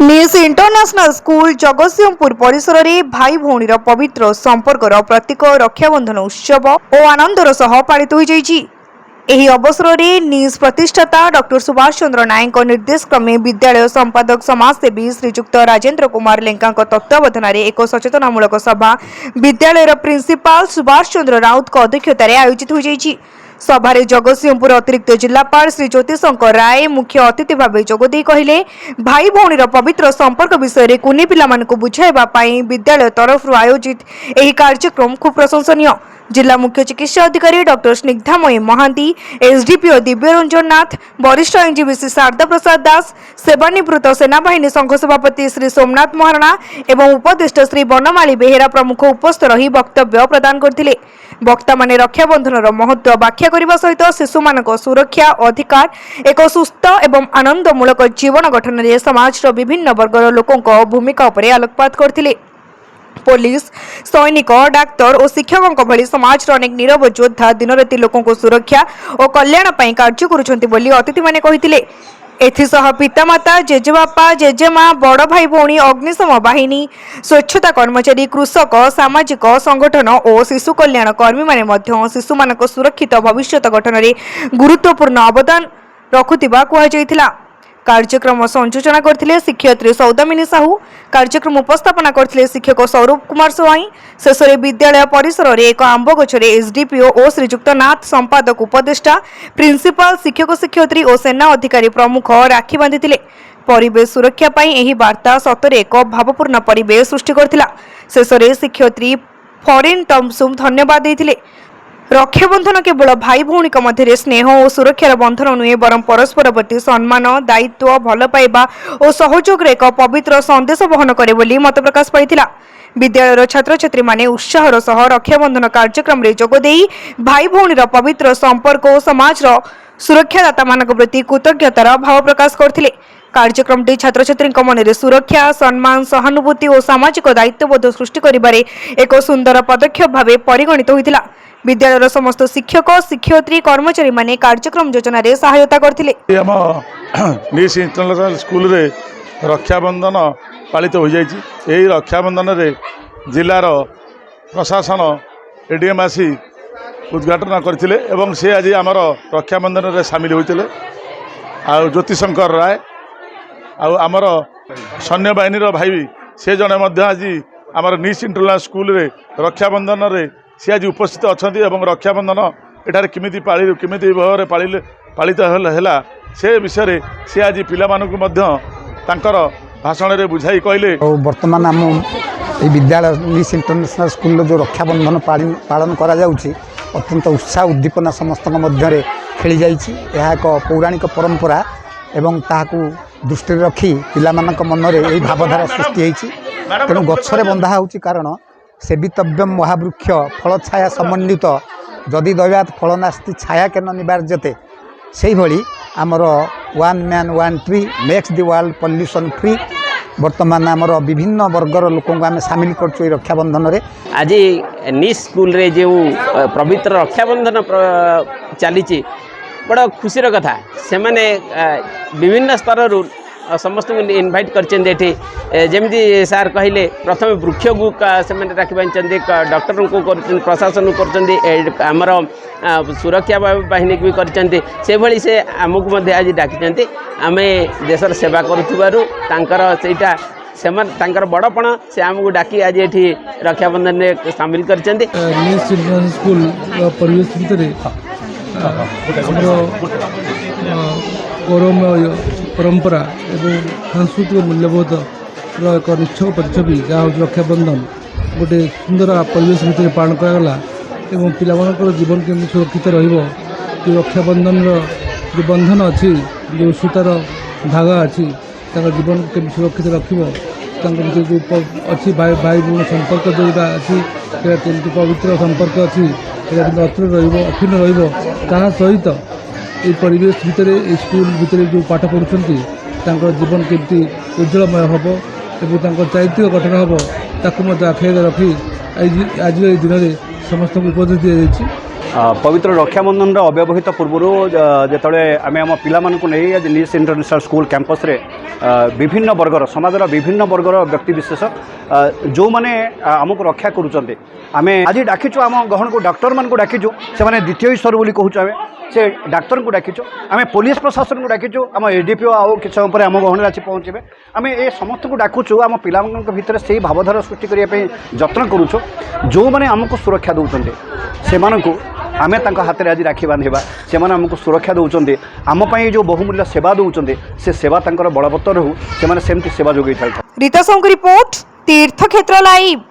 निस international school Jagatsinghpur परिसर में भाई भौणीर पवित्र संपर्कर प्रतीक रक्षाबंधन उत्सव और आनंदर सह पालित हो जाइछि। एही अवसर में निस प्रतिष्ठाता डॉक्टर सुभाष चंद्र नायक निर्देश क्रमे विद्यालय संपादक समाजसेवी श्रीजुक्त राजेन्द्र कुमार लेंका तत्वावधान में एक सचेतनामूलक सभा विद्यालय प्रिंसिपाल सुभाष चंद्र राउत अध्यक्षतार आयोजित हो जाइछि। सभारे जगतसिंहपुर अतिरिक्त जिलापाल श्री ज्योतिशंकर राय मुख्य अतिथि भाव जोगदे कहले भाई भौणीर पवित्र संपर्क विषय कुनी पिला मानकु बुझाइबा पई विद्यालय तरफ आयोजित एही कार्यक्रम खूब प्रशंसनीय। जिला मुख्य चिकित्सा अधिकारी डॉक्टर स्निग्धामयी महांती, एसडीपीओ दिव्यरंजन नाथ, वरिष्ठ एनजीबीसी शारदा प्रसाद दास, सेवानिवृत्त सेनाबाहिनी संघ सभापति श्री सोमनाथ महाराणा एवं उपदेष्टा श्री बनमाली बेहेरा प्रमुख उपस्थित रही वक्तव्य प्रदान करथिले। वक्ता माने रक्षाबंधन महत्व व्याख्या करने सहित शिशु मान सुरक्षा अधिकार एक सुस्थ एवं आनंदमूलक जीवन गठन में समाज विभिन्न वर्गर लोकों भूमिका उपर आलोकपात करथिले। पुलिस, सैनिक, डाक्तर और शिक्षकों भली समाज अनेक नीरव योद्धा दिन राति लोकों सुरक्षा और कल्याण पई कार्य करुछंती बोली अतिथि माने कहिथिले। एथिसह पितामाता, जेजेबापा, जेजेमा, बड़ भाई भौणी, अग्निशम बाहिनी, स्वच्छता कर्मचारी, कृषक, सामाजिक संगठन और शिशु कल्याण कर्मी माने मध्य शिशु मानक सुरक्षित भविष्य गठन में गुरुत्वपूर्ण अवदान रखुथिबा कुहाଯାଇଥିଲା। कार्यक्रम संयोजन करथिले शिक्षयत्री सौदामिनी साहू, कार्यक्रम उपस्थापना करथिले शिक्षक सौरभ कुमार सोहाई। शेष में विद्यालय परिसर में एक आंब गछरे एसडीपीओ और श्रीजुक्त नाथ संपादक उपदेष्टा प्रिंसिपाल शिक्षक शिक्षयत्री और सेना अधिकारी प्रमुख राखी बांधिथिले। परिवेश सुरक्षा पाई एही वार्ता सतरे एक भावपूर्ण परिवेश सृष्टि करथिला। शेष में शिक्षयत्री फॉरेन टम्सुम धन्यवाद देथिले। रक्षाबंधन केवल भाई भौणी मध्य स्नेह और सुरक्षार बंधन नुहे बर परस्पर प्रति सम्मान, दायित्व, भल पाइबा और सहयोग एक पवित्र संदेश बहन करे बोली मत प्रकाश पाइथिला। विद्यालय छात्र छात्री माने उत्साहर सह रक्षाबंधन कार्यक्रम में जोगदे भाई भौणीर पवित्र संपर्क और समाज सुरक्षादाता मान प्रति कृतज्ञतार भाव प्रकाश करथिले। कार्यक्रमटी छात्र छात्री मन में सुरक्षा, सम्मान, सहानुभूति और सामाजिक दायित्वबोध सृष्टि करिबारे एक सुंदर पदक्षेप भाव परिगणित होइतिला। विद्यालय समस्त शिक्षक, शिक्षयत्री, कर्मचारी माने कार्यक्रम योजना रे सहायता करथिले। निस इंटरनेशनल स्कूल रे रक्षाबंधन पालित हो जाइछि। एही रक्षाबंधन रे जिलार प्रशासन एडीएम आसी उद्घाटन करथिले एवं से आज आमर रक्षाबंधन रे शामिल होइतिले। आ ज्योतिशंकर राय आमर सैन्य बाहिनीर भाई से जड़े आज आमर निस इंटरनेशनल स्कूल रे रक्षाबंधन रे सी आज उपस्थित अच्छा रक्षाबंधन एठार केमिति भाव पालित है से विषय सी आज पिलामानकर भाषण में बुझाई कहले। बर्तमान आम विद्यालय निस इंटरनेशनल स्कूल जो रक्षाबंधन पालन करा जाउछि अत्यंत उत्साह उद्दीपना समस्त मध्य खेली जाइछि। यह एक पौराणिक परंपरा एवं ताहाकू दृष्टि रखी पिलामानक मनरे यही भावधारा सृष्टि होइछि। तेणु गछरे बंधा होउछि कारण सेवितव्यम महावृक्ष फल छाया समन्वित जदि दैवात फल नास्ति छाया केन निवार्यते से भली आमर one man one tree makes the world pollution free. वर्तमान आमर विभिन्न वर्गर लोकों आम सामिल कर रक्षाबंधन रे। आज निस स्कूल रे जो पवित्र रक्षाबंधन चली बड़ा खुशीर कथा से माने विभिन्न स्तर समस्त इनभाइट करमती सार कहले प्रथम वृक्ष को राखी डॉक्टर को प्रशासन करमर सुरक्षा बाहिनी भी कर से आमको आज डाकी आम देशर सेवा करूटा से बड़पण से आमको डाकी आज ये रक्षाबंधन में सामिल कर स्कूल परिवेश भितर गौरवमय परंपरा एवं सांस्कृतिक मूल्यबोध एक निश्चक प्रतिच्छवि जहाँ रक्षाबंधन गोटे सुंदर परिवेश भितर पालन करागला एवं पिलामानकर जीवन केमि सुरक्षित रहिबो जो रक्षाबंधन जो बंधन अच्छी जो सूतार धागा अच्छी जीवन केमि सुरक्षित रखिबो जो अच्छी भाई भाई भौणी संपर्क जोटा अच्छी केमि पवित्र संपर्क अच्छी अतुल अक्षुण्ण रहा सहित ये परिवेश भितर स्कूल भितर जो पाठ पढ़ुंट जीवन केमती उज्जवलमय हम और चारित्रिक गठन हम ताकू आखिर रखी आज दिन में समस्त उपदेश दी जाए। पवित्र रक्षाबंधन अव्यवहित पूर्व जिते आम आम पिला नहीं आज निस इंटरनेशनल स्कूल कैंपस रे विभिन्न वर्गर समाजर विभिन्न वर्गर व्यक्तिविशेष जो मैंने आमको रक्षा करुँचे आम आज डाकिचु आम गहन को डॉक्टर मान को डाकिचु से मैंने द्वितीय स्तर बोली कहूँ आम से डाक्तर को डाकिचु आम पुलिस प्रशासन को डाकिचु आम एडीपीओ आउ कि समय पर आम गहन आसी पहुँचे आम ए समस्त को डाकुचु आम पिला भितर से भावधारा सृष्टि करने जत्न करुचु जो मैंने आमको सुरक्षा दौरान से आमे तांका हाथ में आज राखी बांधवा से आमको सुरक्षा दौरान आमपाई जो बहुमूल्य सेवा दौरान से सेवा बलवत्तर रहू से सेवा जोगे रीता साहू की रिपोर्ट तीर्थक्षेत्र लाइव।